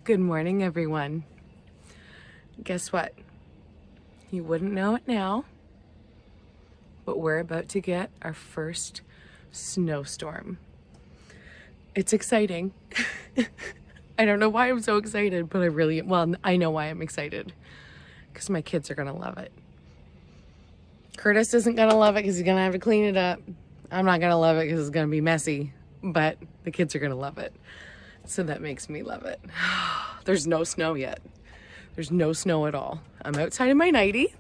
Good morning, everyone. Guess what? You wouldn't know it now, but we're about to get our first snowstorm. It's exciting. I don't know why I'm so excited, but I know why I'm excited. Because my kids are gonna love it. Curtis isn't gonna love it because he's gonna have to clean it up. I'm not gonna love it because it's gonna be messy, but the kids are gonna love it. So that makes me love it. There's no snow yet. There's no snow at all. I'm outside in my nightie,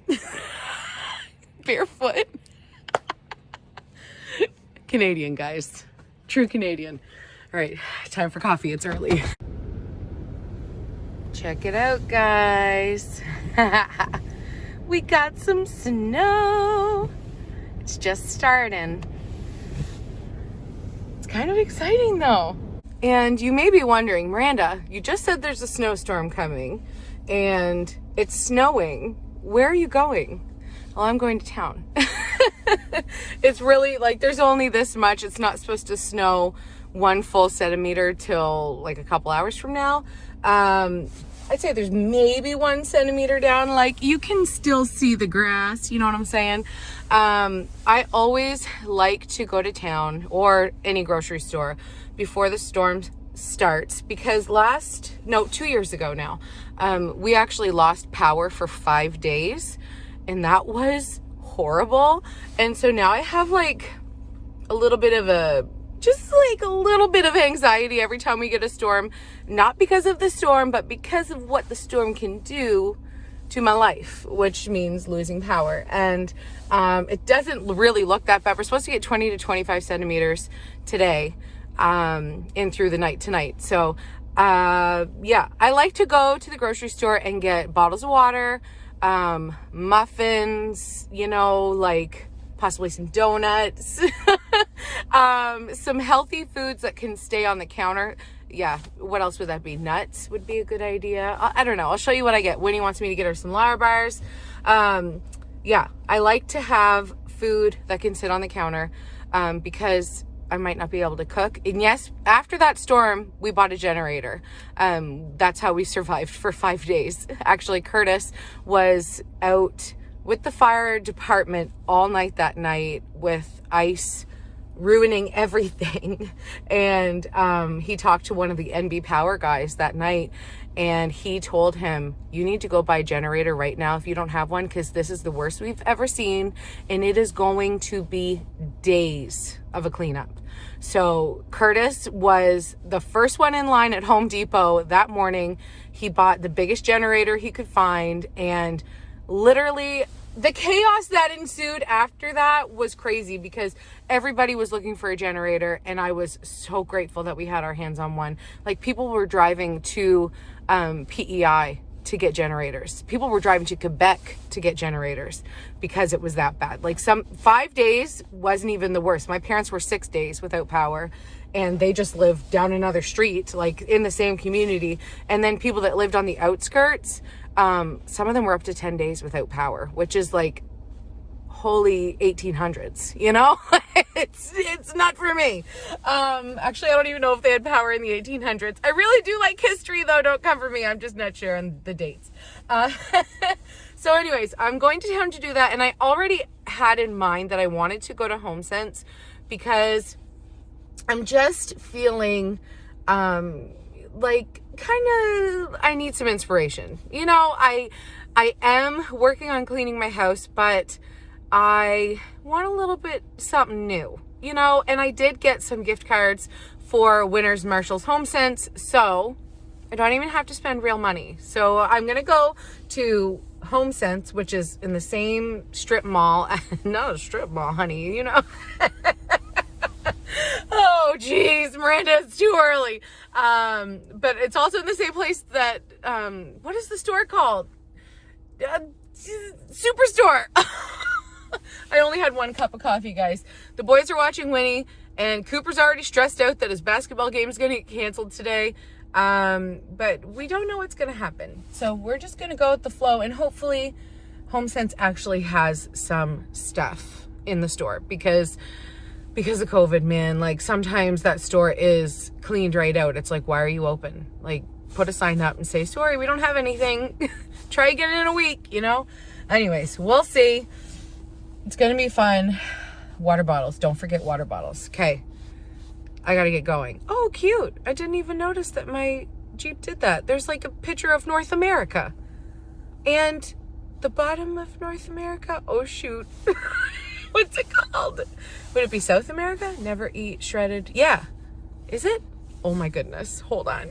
barefoot. Canadian, guys. True Canadian. All right, time for coffee. It's early. Check it out, guys. We got some snow. It's just starting. It's kind of exciting though. And you may be wondering, Miranda, you just said there's a snowstorm coming and it's snowing. Where are you going? Well, I'm going to town. It's really like there's only this much. It's not supposed to snow 1 full centimeter till like a couple hours from now. I'd say there's maybe 1 centimeter down. Like you can still see the grass, you know what I'm saying? I always like to go to town or any grocery store before the storm starts because 2 years ago now, we actually lost power for 5 days and that was horrible. And so now I have like a little bit of anxiety every time we get a storm, not because of the storm, but because of what the storm can do to my life, which means losing power. And it doesn't really look that bad. We're supposed to get 20 to 25 centimeters today in through the night tonight. So yeah, I like to go to the grocery store and get bottles of water, muffins, like possibly some donuts, some healthy foods that can stay on the counter. Yeah, what else would that be? Nuts would be a good idea. I don't know. I'll show you what I get. Winnie wants me to get her some Lara bars. Yeah, I like to have food that can sit on the counter because I might not be able to cook. And yes, after that storm, we bought a generator. That's how we survived for 5 days. Actually, Curtis was out with the fire department all night that night with ice ruining everything. And he talked to one of the NB power guys that night and he told him, you need to go buy a generator right now if you don't have one, because this is the worst we've ever seen and it is going to be days of a cleanup. So Curtis was the first one in line at Home Depot that morning. He bought the biggest generator he could find, and literally the chaos that ensued after that was crazy because everybody was looking for a generator, and I was so grateful that we had our hands on one. Like people were driving to PEI to get generators. People were driving to Quebec to get generators because it was that bad. Like 5 days wasn't even the worst. My parents were 6 days without power and they just lived down another street, like in the same community. And then people that lived on the outskirts, some of them were up to 10 days without power, which is like holy 1800s, it's not for me. Actually, I don't even know if they had power in the 1800s. I really do like history though. Don't come for me. I'm just not sure on the dates. So anyways, I'm going to town to do that. And I already had in mind that I wanted to go to Homesense because I'm just feeling, like I need some inspiration. I am working on cleaning my house, but I want a little bit something new, and I did get some gift cards for Winners, Marshalls, Homesense, so I don't even have to spend real money. So I'm going to go to Homesense, which is in the same strip mall, not a strip mall, honey, Oh, geez, Miranda, it's too early. But it's also in the same place that, what is the store called? Superstore. I only had 1 cup of coffee, guys. The boys are watching Winnie, and Cooper's already stressed out that his basketball game is going to get canceled today. But we don't know what's going to happen. So we're just going to go with the flow, and hopefully Homesense actually has some stuff in the store because because of COVID, man, like sometimes that store is cleaned right out. It's like, why are you open? Like, put a sign up and say, sorry, we don't have anything. Try again in a week, you know? Anyways, we'll see. It's gonna be fun. Water bottles. Don't forget water bottles. Okay. I gotta get going. Oh, cute. I didn't even notice that my Jeep did that. There's like a picture of North America. And the bottom of North America. Oh, shoot. What's it called? Would it be South America? Never eat shredded. Yeah. Is it? Oh my goodness. Hold on.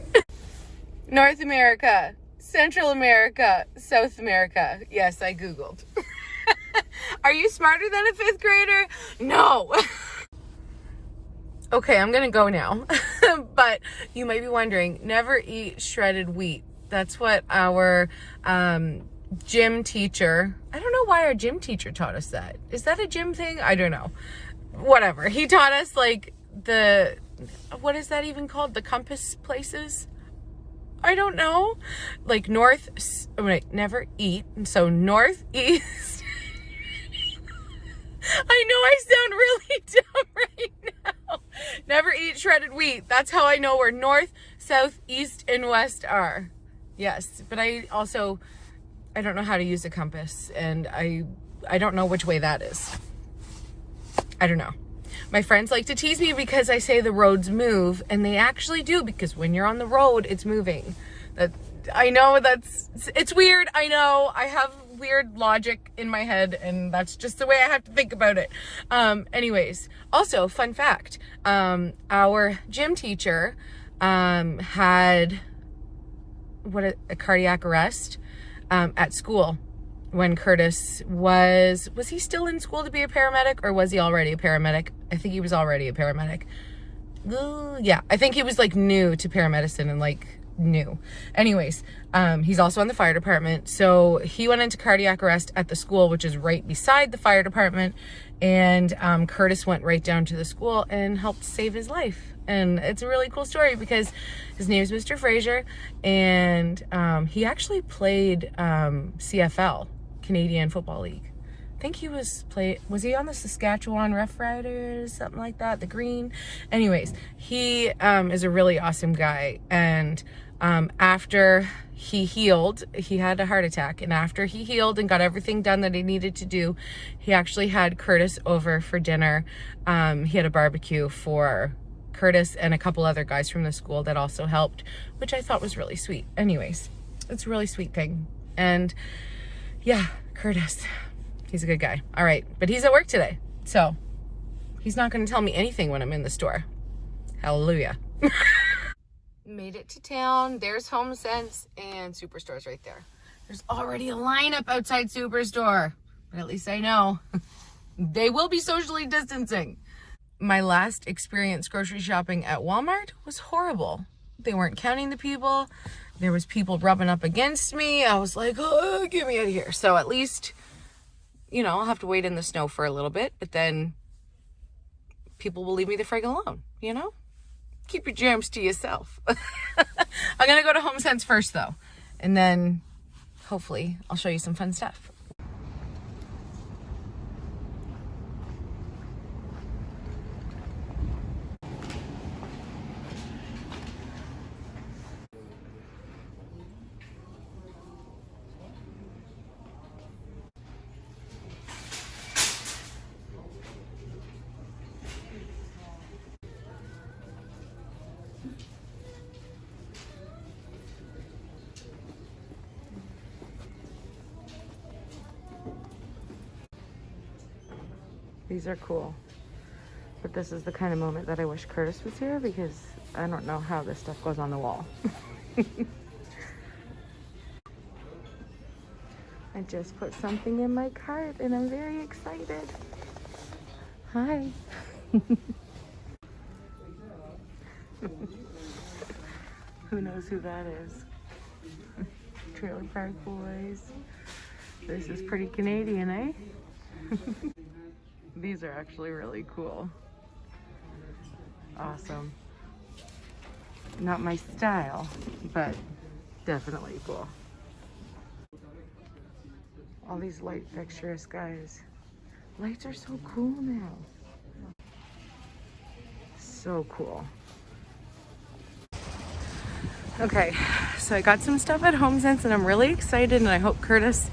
North America, Central America, South America. Yes, I Googled. Are you smarter than a 5th grader? No. Okay, I'm gonna go now. But you might be wondering, never eat shredded wheat. That's what our gym teacher, I don't know why our gym teacher taught us that. Is that a gym thing? I don't know. Whatever. He taught us like what is that even called? The compass places? I don't know. Like never eat. So north, east. I know I sound really dumb right now. Never eat shredded wheat. That's how I know where north, south, east, and west are. Yes, but I don't know how to use a compass, and I don't know which way that is. I don't know. My friends like to tease me because I say the roads move, and they actually do, because when you're on the road, it's moving. I know it's weird. I know I have weird logic in my head, and that's just the way I have to think about it. Anyways, also fun fact, our gym teacher had a cardiac arrest at school when Curtis was he still in school to be a paramedic, or was he already a paramedic? I think he was already a paramedic. Yeah, I think he was like new to paramedicine and like new. Anyways, he's also on the fire department. So he went into cardiac arrest at the school, which is right beside the fire department. And Curtis went right down to the school and helped save his life. And it's a really cool story because his name is Mr. Fraser, and he actually played CFL, Canadian Football League. I think he was he on the Saskatchewan Rough Riders, something like that, the Green. Anyways, he is a really awesome guy. And after he healed, he had a heart attack. And after he healed and got everything done that he needed to do, he actually had Curtis over for dinner. He had a barbecue for Curtis and a couple other guys from the school that also helped, which I thought was really sweet. Anyways, it's a really sweet thing. And yeah, Curtis, he's a good guy. All right, but he's at work today, so he's not going to tell me anything when I'm in the store. Hallelujah. Made it to town. There's Homesense and Superstore's right there. There's already a lineup outside Superstore, but at least I know they will be socially distancing. My last experience grocery shopping at Walmart was horrible. They weren't counting the people. There was people rubbing up against me. I was like, oh, get me out of here. So at least, you know, I'll have to wait in the snow for a little bit, but then people will leave me the frig alone, you know? Keep your germs to yourself. I'm going to go to Homesense first, though. And then, hopefully, I'll show you some fun stuff. These are cool, but this is the kind of moment that I wish Curtis was here, because I don't know how this stuff goes on the wall. I just put something in my cart and I'm very excited. Hi. Who knows who that is? Trailer Park Boys. This is pretty Canadian, eh? These are actually really cool. Awesome. Not my style, but definitely cool. All these light fixtures, guys. Lights are so cool now. So cool. Okay, so I got some stuff at Homesense and I'm really excited, and I hope Curtis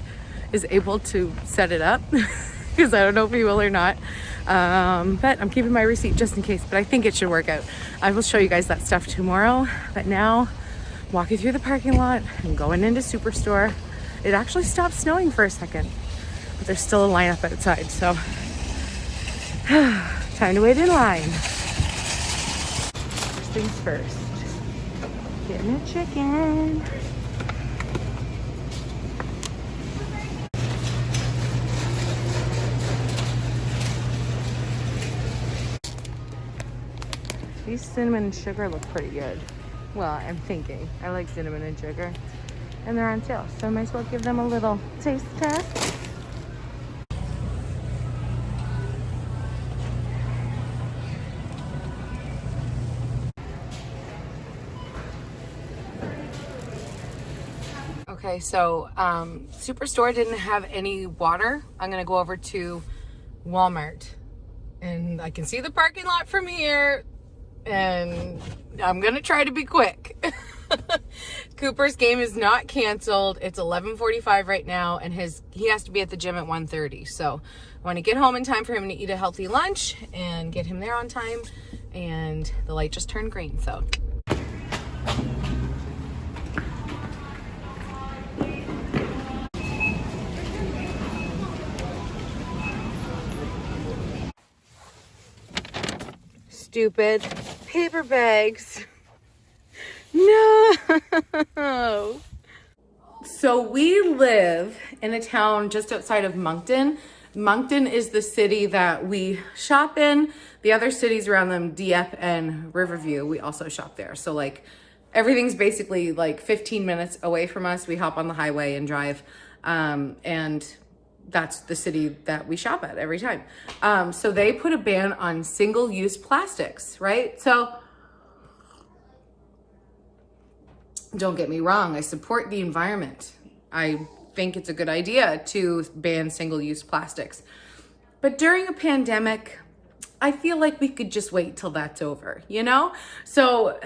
is able to set it up because I don't know if he will or not. But I'm keeping my receipt just in case, but I think it should work out. I will show you guys that stuff tomorrow. But now, walking through the parking lot and going into Superstore. It actually stopped snowing for a second, but there's still a lineup outside, so time to wait in line. First things first. Getting a chicken. These cinnamon and sugar look pretty good. Well, I'm thinking. I like cinnamon and sugar. And they're on sale, so I might as well give them a little taste test. Okay, so Superstore didn't have any water. I'm gonna go over to Walmart, and I can see the parking lot from here, and I'm gonna try to be quick. Cooper's game is not canceled. It's 11:45 right now, and he has to be at the gym at 1:30. So I want to get home in time for him to eat a healthy lunch and get him there on time. And the light just turned green, so. Stupid paper bags. No. So we live in a town just outside of Moncton. Moncton is the city that we shop in. The other cities around them, Dieppe and Riverview, we also shop there. So like everything's basically like 15 minutes away from us. We hop on the highway and drive. And that's the city that we shop at every time. So they put a ban on single-use plastics, right? So don't get me wrong, I support the environment. I think it's a good idea to ban single-use plastics. But during a pandemic, I feel like we could just wait till that's over, you know? So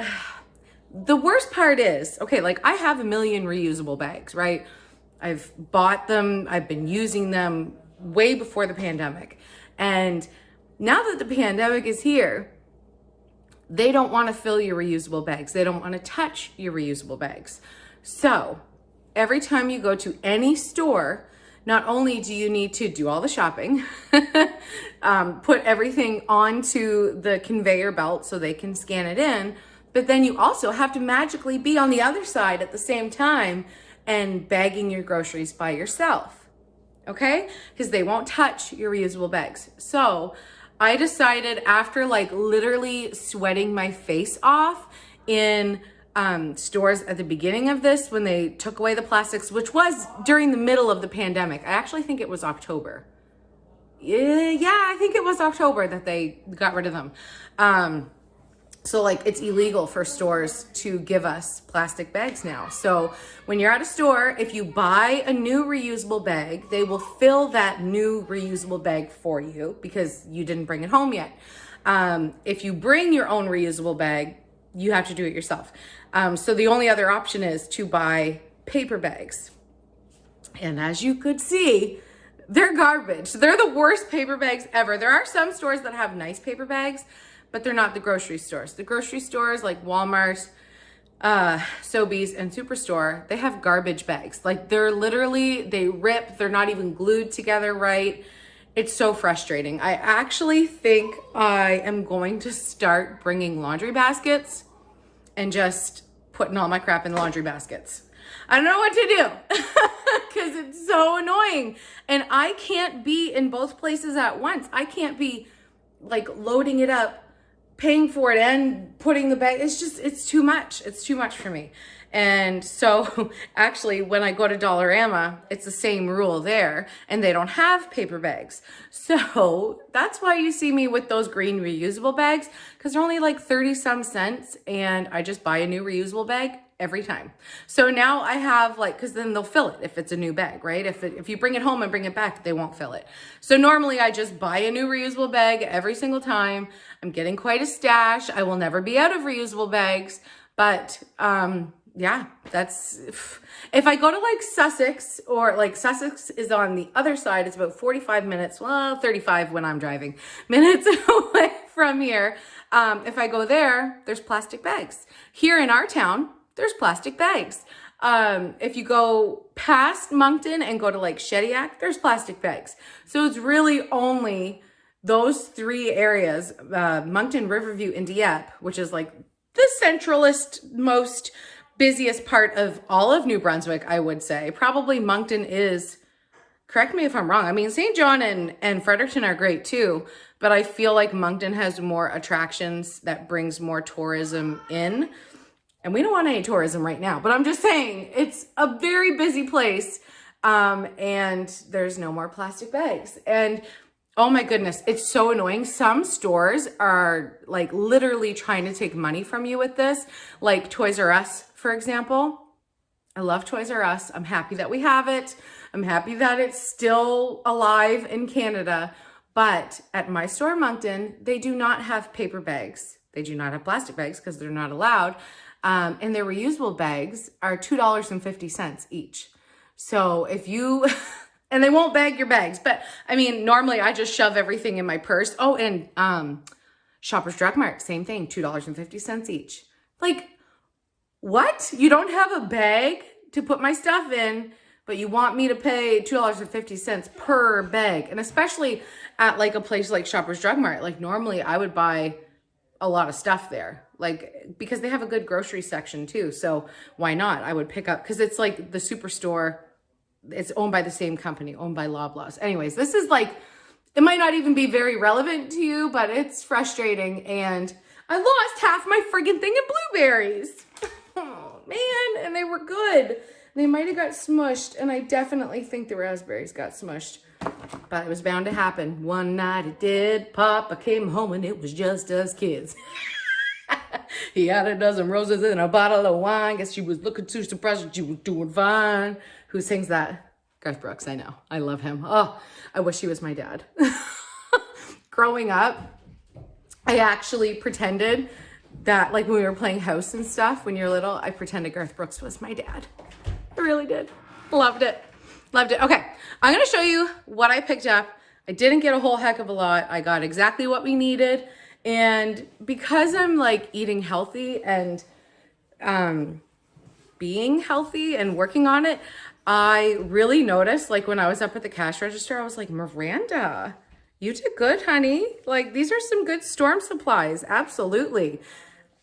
the worst part is, okay, like I have a million reusable bags, right? I've bought them, I've been using them way before the pandemic. And now that the pandemic is here, they don't want to fill your reusable bags. They don't want to touch your reusable bags. So every time you go to any store, not only do you need to do all the shopping, put everything onto the conveyor belt so they can scan it in, but then you also have to magically be on the other side at the same time and bagging your groceries by yourself, okay? Because they won't touch your reusable bags. So I decided, after like literally sweating my face off in stores at the beginning of this, when they took away the plastics, which was during the middle of the pandemic. I actually think it was October. Yeah, I think it was October that they got rid of them. So like it's illegal for stores to give us plastic bags now. So when you're at a store, if you buy a new reusable bag, they will fill that new reusable bag for you because you didn't bring it home yet. If you bring your own reusable bag, you have to do it yourself. So the only other option is to buy paper bags. And as you could see, they're garbage. They're the worst paper bags ever. There are some stores that have nice paper bags, but they're not the grocery stores. The grocery stores like Walmart, Sobeys, and Superstore, they have garbage bags. Like they're literally, they rip, they're not even glued together right. It's so frustrating. I actually think I am going to start bringing laundry baskets and just putting all my crap in laundry baskets. I don't know what to do because it's so annoying. And I can't be in both places at once. I can't be like loading it up, paying for it, and putting the bag. It's too much. It's too much for me. And so actually when I go to Dollarama, it's the same rule there, and they don't have paper bags. So that's why you see me with those green reusable bags, because they're only like 30 some cents, and I just buy a new reusable bag every time. So now I have like, because then they'll fill it if it's a new bag, right? If you bring it home and bring it back, they won't fill it. So normally I just buy a new reusable bag every single time. I'm getting quite a stash. I will never be out of reusable bags, but yeah, that's, if I go to like Sussex, or like Sussex is on the other side, it's about 45 minutes, well, 35 when I'm driving, minutes away from here. If I go there, there's plastic bags. Here in our town, there's plastic bags. If you go past Moncton and go to like Shediac, there's plastic bags. So it's really only those three areas, Moncton, Riverview, and Dieppe, which is like the centralist, most busiest part of all of New Brunswick, I would say. Probably Moncton is, correct me if I'm wrong. I mean, St. John and Fredericton are great too, but I feel like Moncton has more attractions that brings more tourism in. And we don't want any tourism right now, but I'm just saying it's a very busy place. And there's no more plastic bags. And oh my goodness, it's so annoying. Some stores are like literally trying to take money from you with this, like Toys R Us, for example. I love Toys R Us. I'm happy that we have it. I'm happy that it's still alive in Canada. But at my store in Moncton, they do not have paper bags. They do not have plastic bags because they're not allowed. And their reusable bags are $2.50 each. So if you, and they won't bag your bags, but I mean, normally I just shove everything in my purse. Oh, and Shoppers Drug Mart, same thing, $2.50 each. Like, what? You don't have a bag to put my stuff in, but you want me to pay $2.50 per bag. And especially at like a place like Shoppers Drug Mart, like normally I would buy a lot of stuff there, like, because they have a good grocery section too. So why not? I would pick up, because it's like the Superstore. It's owned by the same company, owned by Loblaws. Anyways, this is like, it might not even be very relevant to you, but it's frustrating. And I lost half my friggin' thing of blueberries. Oh man, and they were good. They might have got smushed, and I definitely think the raspberries got smushed. But it was bound to happen. One night it did. Papa came home and it was just us kids. He had a dozen roses and a bottle of wine. Guess she was looking too surprised that you were doing fine. Who sings that? Garth Brooks, I know. I love him. Oh, I wish he was my dad. Growing up, I actually pretended that, like when we were playing house and stuff, when you're little, I pretended Garth Brooks was my dad. I really did. Loved it. Loved it. Okay, I'm going to show you what I picked up. I didn't get a whole heck of a lot. I got exactly what we needed. And because I'm like eating healthy and being healthy and working on it, I really noticed, like when I was up at the cash register, I was like, Miranda, you did good, honey. Like, these are some good storm supplies. Absolutely.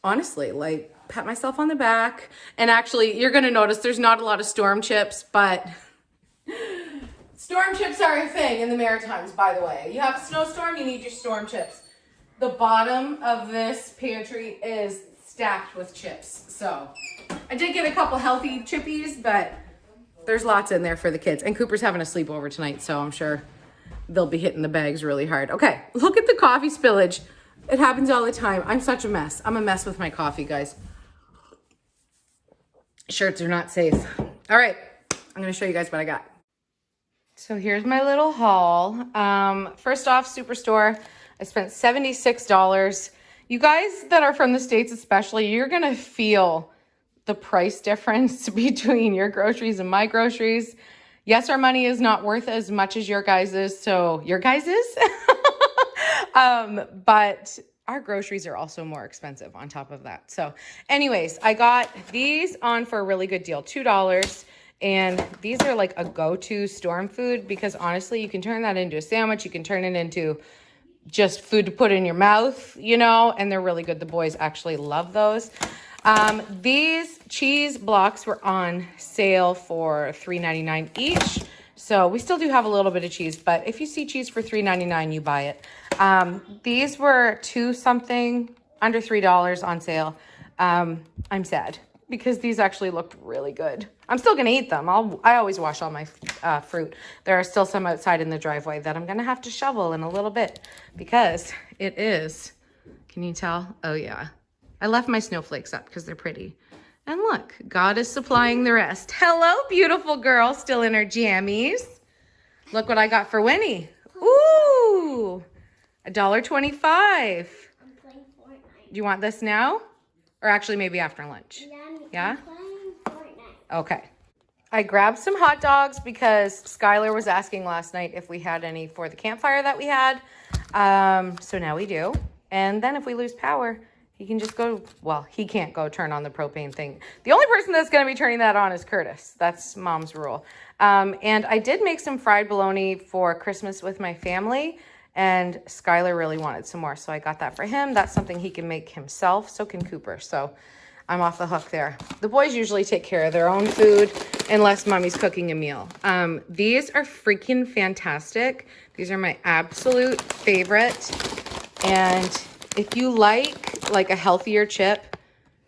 Honestly, like, pat myself on the back. And actually, you're going to notice there's not a lot of storm chips, but storm chips are a thing in the Maritimes, by the way. You have a snowstorm, you need your storm chips. The bottom of this pantry is stacked with chips. So I did get a couple healthy chippies, but there's lots in there for the kids. And Cooper's having a sleepover tonight, so I'm sure they'll be hitting the bags really hard. Okay, look at the coffee spillage. It happens all the time. I'm such a mess. I'm a mess with my coffee, guys. Shirts are not safe. All right, I'm gonna show you guys what I got. So here's my little haul. First off, Superstore. I spent $76. You guys that are from the States especially, you're gonna feel the price difference between your groceries and my groceries. Yes, our money is not worth as much as your guys's, so your guys's. But our groceries are also more expensive on top of that. So anyways, I got these on for a really good deal, $2. And these are like a go-to storm food because honestly, you can turn that into a sandwich. You can turn it into just food to put in your mouth, you know, and they're really good. The boys actually love those. These cheese blocks were on sale for $3.99 each. So we still do have a little bit of cheese, but if you see cheese for $3.99, you buy it. These were $2 something, under $3 on sale. I'm sad because these actually looked really good. I'm still gonna eat them. I always wash all my fruit. There are still some outside in the driveway that I'm gonna have to shovel in a little bit because it is, can you tell? Oh yeah. I left my snowflakes up because they're pretty. And look, God is supplying the rest. Hello, beautiful girl, still in her jammies. Look what I got for Winnie. Ooh, $1.25. I'm playing Fortnite. Do you want this now? Or actually maybe after lunch? Yeah? Yeah? I'm playing Okay. I grabbed some hot dogs because Skylar was asking last night if we had any for the campfire that we had. So now we do. And then if we lose power, he can just go, well, he can't go turn on the propane thing. The only person that's going to be turning that on is Curtis. That's mom's rule. And I did make some fried bologna for Christmas with my family, and Skylar really wanted some more. So I got that for him. That's something he can make himself. So can Cooper. So I'm off the hook there. The boys usually take care of their own food unless mommy's cooking a meal. These are freaking fantastic. These are my absolute favorite. And if you like a healthier chip,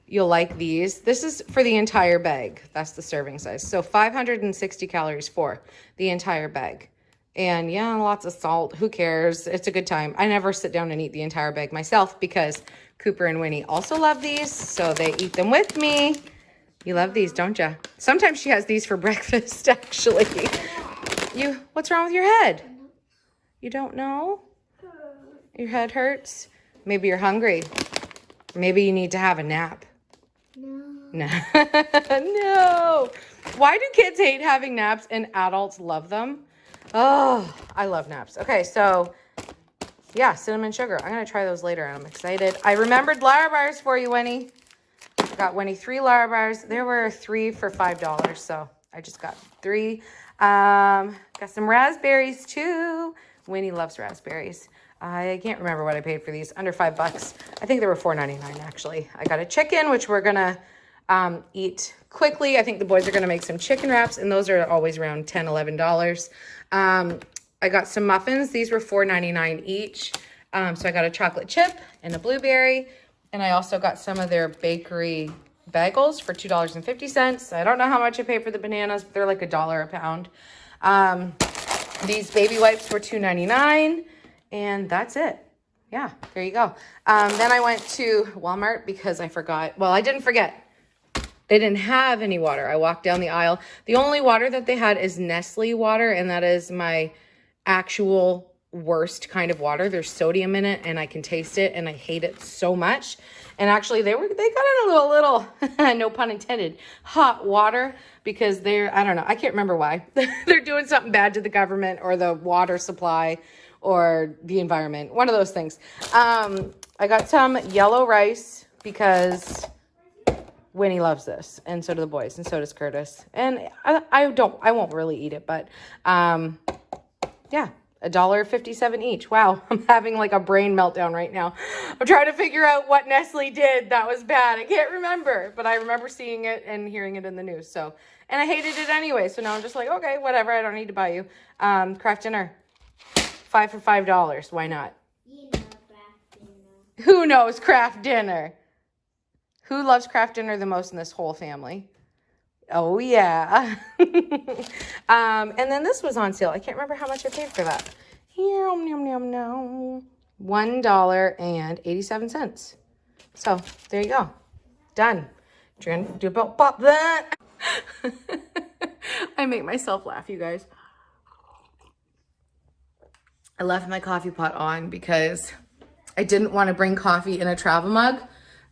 you'll like these. This is for the entire bag. That's the serving size. So 560 calories for the entire bag. And yeah, lots of salt. Who cares? It's a good time. I never sit down and eat the entire bag myself because Cooper and Winnie also love these, so they eat them with me. You love these, don't you? Sometimes she has these for breakfast, actually. What's wrong with your head? You don't know? Your head hurts? Maybe you're hungry. Maybe you need to have a nap. No. No. Why do kids hate having naps and adults love them? Oh, I love naps. Okay, so yeah, cinnamon sugar. I'm going to try those later, and I'm excited. I remembered Larabars for you, Winnie. I got Winnie 3 Larabars. There were 3 for $5, so I just got 3. Got some raspberries, too. Winnie loves raspberries. I can't remember what I paid for these. Under $5. I think they were $4.99, actually. I got a chicken, which we're going to eat quickly. I think the boys are going to make some chicken wraps, and those are always around $10, $11. I got some muffins. These were $4.99 each. So I got a chocolate chip and a blueberry. And I also got some of their bakery bagels for $2.50. I don't know how much I paid for the bananas, but they're like $1 a pound. These baby wipes were $2.99. And that's it. Yeah, there you go. Then I went to Walmart because I forgot. Well, I didn't forget. They didn't have any water. I walked down the aisle. The only water that they had is Nestle water, and that is my actual worst kind of water. There's sodium in it, and I can taste it, and I hate it so much. And actually, they got in a little no pun intended, hot water because I don't know. I can't remember why. They're doing something bad to the government or the water supply or the environment. One of those things. I got some yellow rice because Winnie loves this, and so do the boys, and so does Curtis. And I won't really eat it, but yeah, $1.57 each. Wow, I'm having like a brain meltdown right now. I'm trying to figure out what Nestle did that was bad. I can't remember, but I remember seeing it and hearing it in the news. So, and I hated it anyway. So now I'm just like, okay, whatever. I don't need to buy you. Kraft dinner, 5 for $5. Why not? You know Kraft dinner. Who knows Kraft dinner? Who loves Kraft dinner the most in this whole family? Oh, yeah. And then this was on sale. I can't remember how much I paid for that. Here, $1.87. So, there you go. Done. Trying to do about pop that. I make myself laugh, you guys. I left my coffee pot on because I didn't want to bring coffee in a travel mug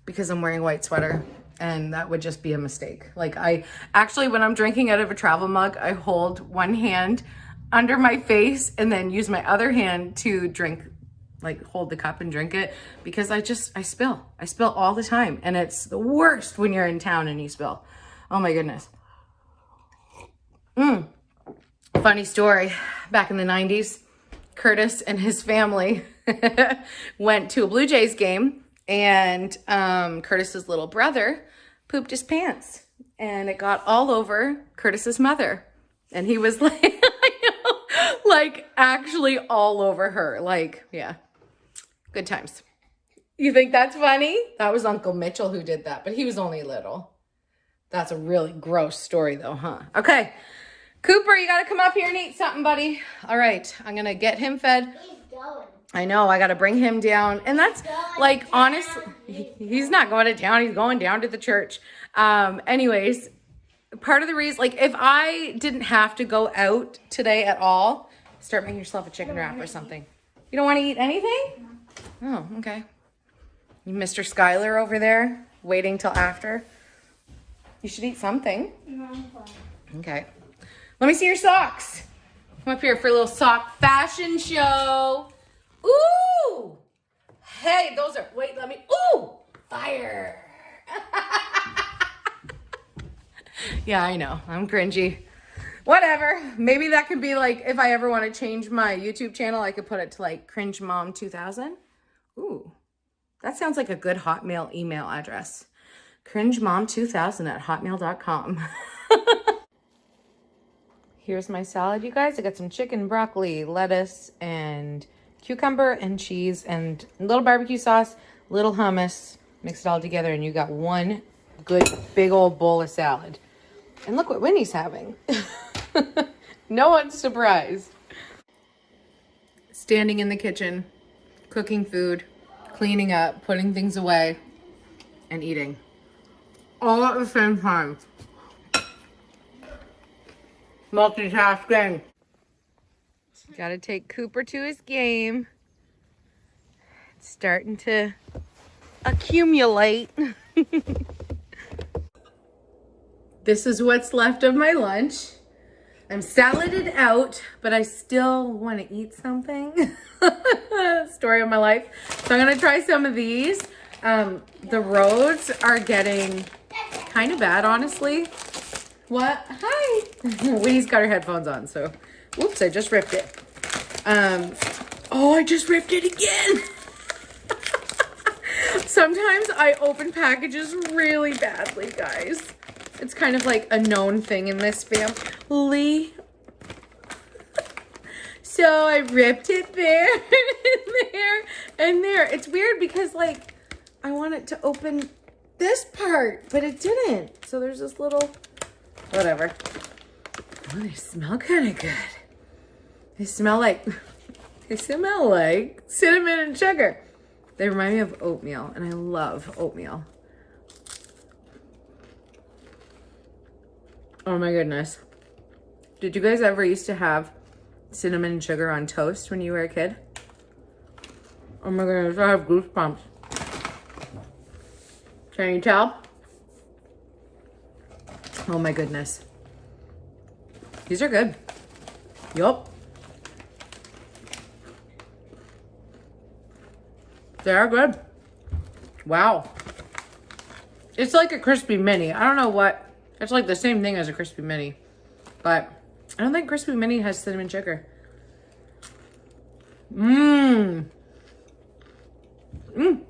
because I'm wearing a white sweater. And that would just be a mistake. Like when I'm drinking out of a travel mug, I hold one hand under my face and then use my other hand to drink, like hold the cup and drink it, because I spill all the time. And it's the worst when you're in town and you spill. Oh my goodness. Funny story. Back in the 90s, Curtis and his family went to a Blue Jays game. And Curtis's little brother pooped his pants, and it got all over Curtis's mother. And he was like, I know, like actually all over her. Like, yeah, good times. You think that's funny? That was Uncle Mitchell who did that, but he was only little. That's a really gross story though, huh? Okay, Cooper, you got to come up here and eat something, buddy. All right, I'm going to get him fed. He's going. I know, I got to bring him down. And that's like, honestly, he's not going to town. He's going down to the church. Anyways, part of the reason, like if I didn't have to go out today at all, start making yourself a chicken wrap or something. You don't want to eat anything? Oh, okay. Mr. Skylar over there waiting till after. You should eat something. No, I'm fine. Okay. Let me see your socks. Come up here for a little sock fashion show. Ooh! Hey, those are, wait, let me, ooh! Fire! Yeah, I know. I'm cringy. Whatever. Maybe that could be like, if I ever want to change my YouTube channel, I could put it to like Cringe Mom 2000. Ooh. That sounds like a good Hotmail email address. cringemom2000@hotmail.com. Here's my salad, you guys. I got some chicken, broccoli, lettuce, and cucumber and cheese and a little barbecue sauce, little hummus. Mix it all together and you got one good big old bowl of salad. And look what Winnie's having. No one's surprised. Standing in the kitchen, cooking food, cleaning up, putting things away, and eating. All at the same time. Multitasking. Gotta take Cooper to his game. It's starting to accumulate. This is what's left of my lunch. I'm saladed out, but I still want to eat something. Story of my life. So I'm gonna try some of these. The roads are getting kind of bad, honestly. What? Hi. Winnie's got her headphones on, so whoops, I just ripped it. Oh, I just ripped it again. Sometimes I open packages really badly, guys. It's kind of like a known thing in this family. So I ripped it there, and there, and there. It's weird because like I want it to open this part, but it didn't. So there's this little, whatever. Oh, they smell kind of good. They smell like cinnamon and sugar. They remind me of oatmeal, and I love oatmeal. Oh my goodness. Did you guys ever used to have cinnamon and sugar on toast when you were a kid? Oh my goodness, I have goosebumps. Can you tell? Oh my goodness. These are good. Yup. They are good. Wow. It's like a crispy mini. I don't know what. It's like the same thing as a crispy mini. But I don't think crispy mini has cinnamon sugar. Mmm. Mmm.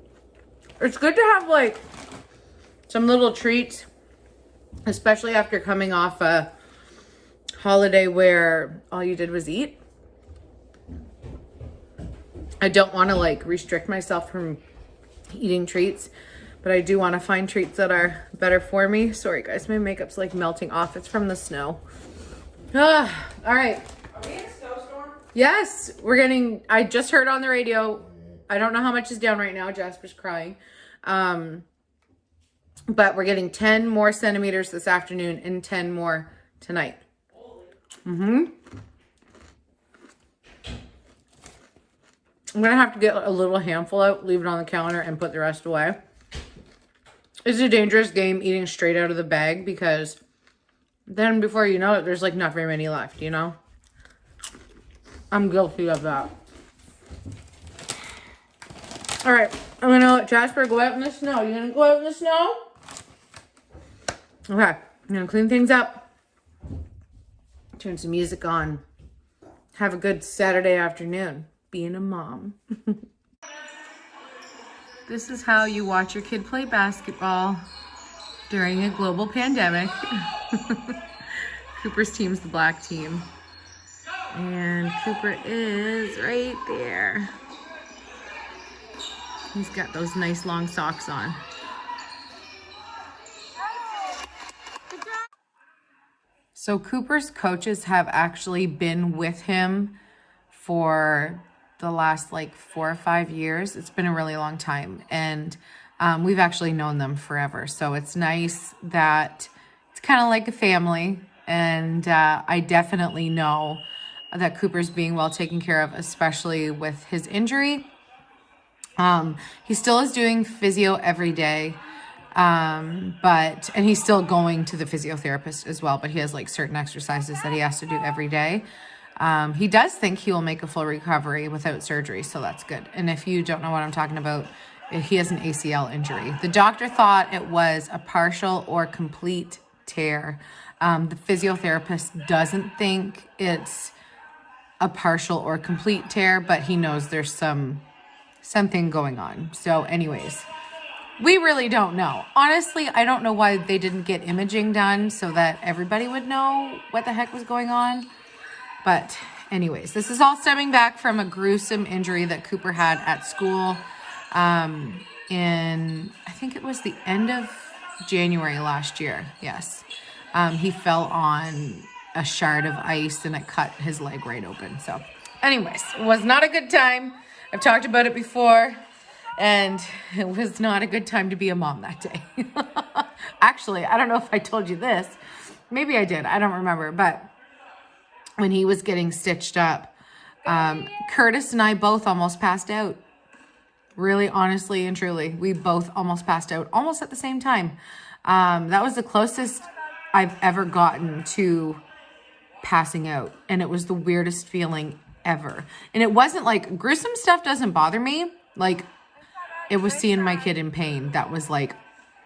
It's good to have like some little treats, especially after coming off a holiday where all you did was eat. I don't want to like restrict myself from eating treats, but I do want to find treats that are better for me. Sorry guys, my makeup's like melting off. It's from the snow. All right. Are we in a snowstorm? Yes, I just heard on the radio. I don't know how much is down right now. Jasper's crying. But we're getting 10 more centimeters this afternoon and 10 more tonight. Mm-hmm. I'm going to have to get a little handful out, leave it on the counter, and put the rest away. It's a dangerous game eating straight out of the bag because then before you know it, there's like not very many left, you know? I'm guilty of that. All right, I'm going to let Jasper go out in the snow. You going to go out in the snow? Okay, I'm going to clean things up. Turn some music on. Have a good Saturday afternoon. Being a mom. This is how you watch your kid play basketball during a global pandemic. Cooper's team's the black team. And Cooper is right there. He's got those nice long socks on. So Cooper's coaches have actually been with him for the last like 4 or 5 years. It's been a really long time, and we've actually known them forever. So it's nice that it's kind of like a family, and I definitely know that Cooper's being well taken care of, especially with his injury. He still is doing physio every day, And he's still going to the physiotherapist as well, but he has like certain exercises that he has to do every day. He does think he will make a full recovery without surgery, so that's good. And if you don't know what I'm talking about, he has an ACL injury. The doctor thought it was a partial or complete tear. The physiotherapist doesn't think it's a partial or complete tear, but he knows there's something going on. So anyways, we really don't know. Honestly, I don't know why they didn't get imaging done so that everybody would know what the heck was going on. But anyways, this is all stemming back from a gruesome injury that Cooper had at school I think it was the end of January last year. Yes. He fell on a shard of ice and it cut his leg right open. So anyways, it was not a good time. I've talked about it before, and it was not a good time to be a mom that day. Actually, I don't know if I told you this. Maybe I did. I don't remember. But when he was getting stitched up, Curtis and I both almost passed out. Really, honestly and truly, we both almost passed out almost at the same time. That was the closest I've ever gotten to passing out, and it was the weirdest feeling ever. And it wasn't like, gruesome stuff doesn't bother me. Like, it was seeing my kid in pain that was like,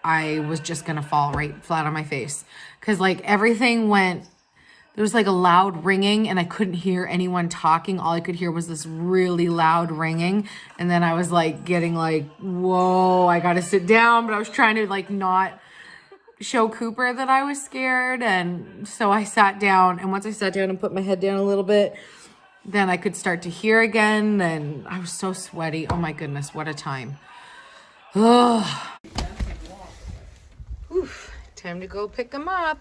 I was just gonna fall right flat on my face, because like everything went, there was like a loud ringing and I couldn't hear anyone talking. All I could hear was this really loud ringing. And then I was like getting like, whoa, I gotta sit down. But I was trying to like not show Cooper that I was scared. And so I sat down, and once I sat down and put my head down a little bit, then I could start to hear again. And I was so sweaty. Oh my goodness, what a time. Oh. Oof, time to go pick him up.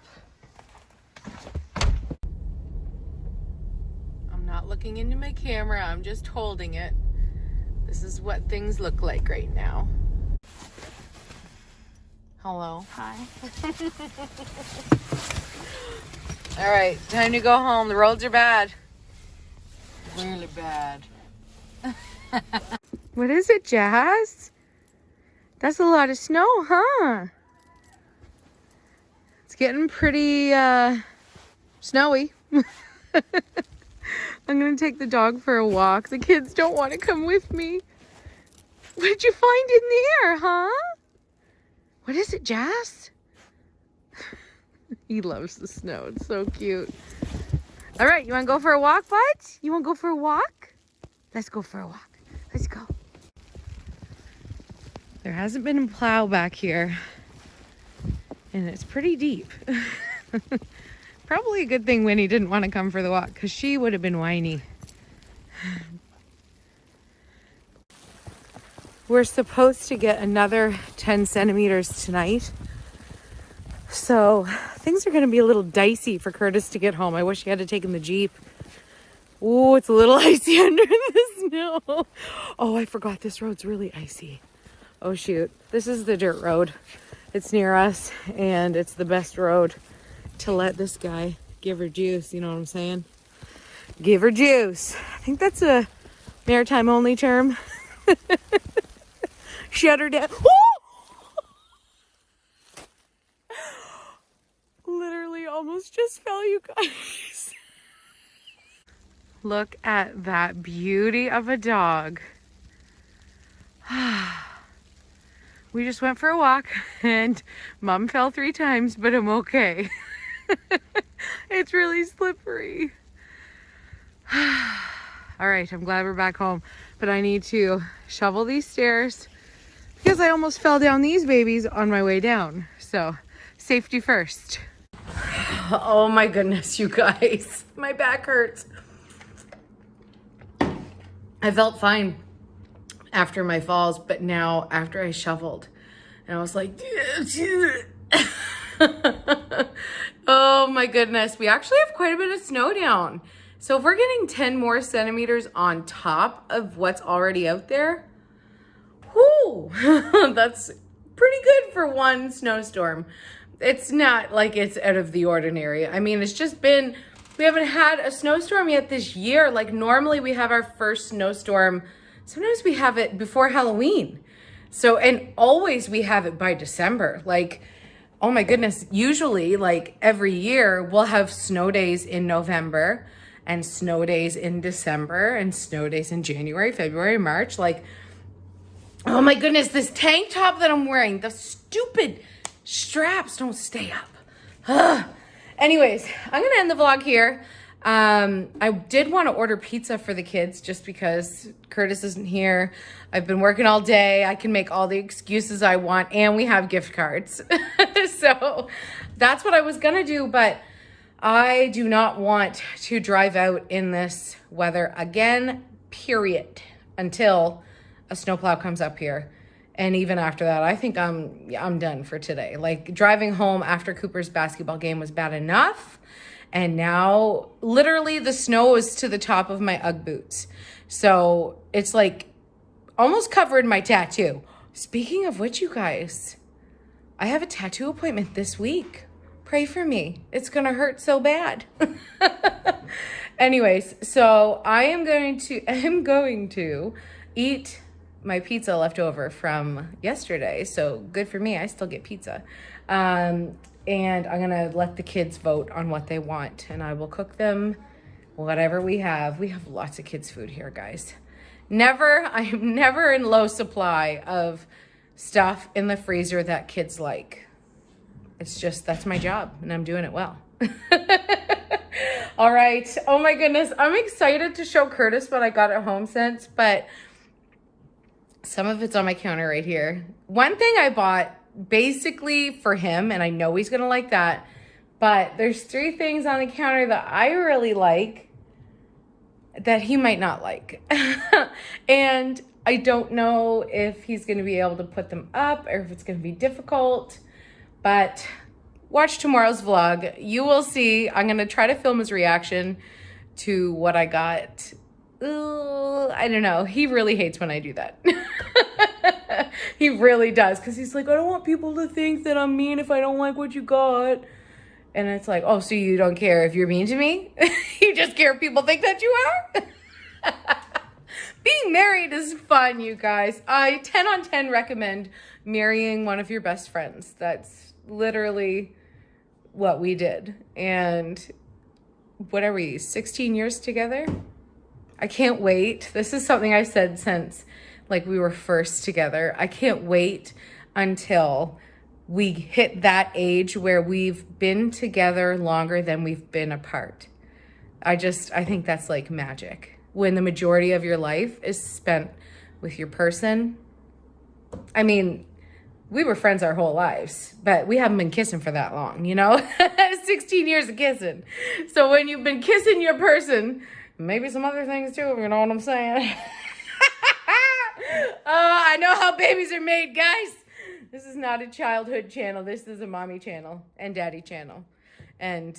Not looking into my camera, I'm just holding it. This is what things look like right now. Hello. Hi. All right, time to go home. The roads are bad. Really bad. What is it, Jazz? That's a lot of snow, huh? It's getting pretty snowy. I'm going to take the dog for a walk. The kids don't want to come with me. What did you find in there, huh? What is it, Jazz? He loves the snow. It's so cute. All right, you want to go for a walk, bud? You want to go for a walk? Let's go for a walk. Let's go. There hasn't been a plow back here, and it's pretty deep. Probably a good thing Winnie didn't want to come for the walk, because she would have been whiny. We're supposed to get another 10 centimeters tonight. So things are going to be a little dicey for Curtis to get home. I wish he had to take in the Jeep. Oh, it's a little icy under the snow. Oh, I forgot this road's really icy. Oh, shoot. This is the dirt road. It's near us, and it's the best road to let this guy give her juice. You know what I'm saying? Give her juice. I think that's a Maritime only term. Shut her down. Literally almost just fell, you guys. Look at that beauty of a dog. We just went for a walk and Mom fell 3 times, but I'm okay. It's really slippery. All right, I'm glad we're back home, but I need to shovel these stairs because I almost fell down these babies on my way down. So safety first. Oh my goodness, you guys, my back hurts. I felt fine after my falls, but now after I shoveled and I was like, oh my goodness, we actually have quite a bit of snow down. So if we're getting 10 more centimeters on top of what's already out there, whoo, that's pretty good for one snowstorm. It's not like it's out of the ordinary. I mean, it's just been, we haven't had a snowstorm yet this year. Like normally we have our first snowstorm. Sometimes we have it before Halloween. So, and always we have it by December. Like, oh my goodness, usually like every year we'll have snow days in November and snow days in December and snow days in January, February, March. Like, oh my goodness, this tank top that I'm wearing, the stupid straps don't stay up. Ugh. Anyways, I'm going to end the vlog here. I did want to order pizza for the kids just because Curtis isn't here. I've been working all day. I can make all the excuses I want, and we have gift cards. So that's what I was going to do, but I do not want to drive out in this weather again, period, until a snowplow comes up here. And even after that, I think I'm done for today. Like, driving home after Cooper's basketball game was bad enough. And now literally the snow is to the top of my Ugg boots. So it's like almost covered my tattoo. Speaking of which, you guys, I have a tattoo appointment this week. Pray for me. It's going to hurt so bad. Anyways, so I am going to eat my pizza left over from yesterday. So good for me. I still get pizza. And I'm going to let the kids vote on what they want. And I will cook them whatever we have. We have lots of kids' food here, guys. I am never in low supply of stuff in the freezer that kids like. It's just, that's my job, and I'm doing it well. All right. Oh my goodness. I'm excited to show Curtis what I got at Homesense, but some of it's on my counter right here. One thing I bought basically for him, and I know he's gonna like that, but there's 3 things on the counter that I really like that he might not like. And I don't know if he's gonna be able to put them up or if it's gonna be difficult, but watch tomorrow's vlog. You will see. I'm gonna try to film his reaction to what I got. Ooh, I don't know. He really hates when I do that. He really does, because he's like, I don't want people to think that I'm mean if I don't like what you got. And it's like, oh, so you don't care if you're mean to me? You just care if people think that you are? Being married is fun, you guys. I 10 on 10 recommend marrying one of your best friends. That's literally what we did. And what are we, 16 years together? I can't wait. This is something I've said since like we were first together. I can't wait until we hit that age where we've been together longer than we've been apart. I think that's like magic. When the majority of your life is spent with your person. I mean, we were friends our whole lives, but we haven't been kissing for that long, you know? 16 years of kissing. So when you've been kissing your person, maybe some other things too, if you know what I'm saying. I know how babies are made, guys. This is not a childhood channel. This is a mommy channel and daddy channel and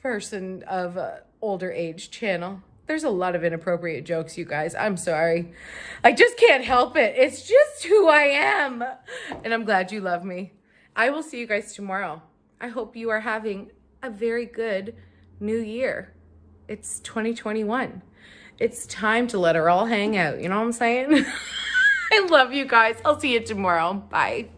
person of older age channel. There's a lot of inappropriate jokes, you guys. I'm sorry. I just can't help it. It's just who I am. And I'm glad you love me. I will see you guys tomorrow. I hope you are having a very good new year. It's 2021. It's time to let her all hang out. You know what I'm saying? I love you guys. I'll see you tomorrow. Bye.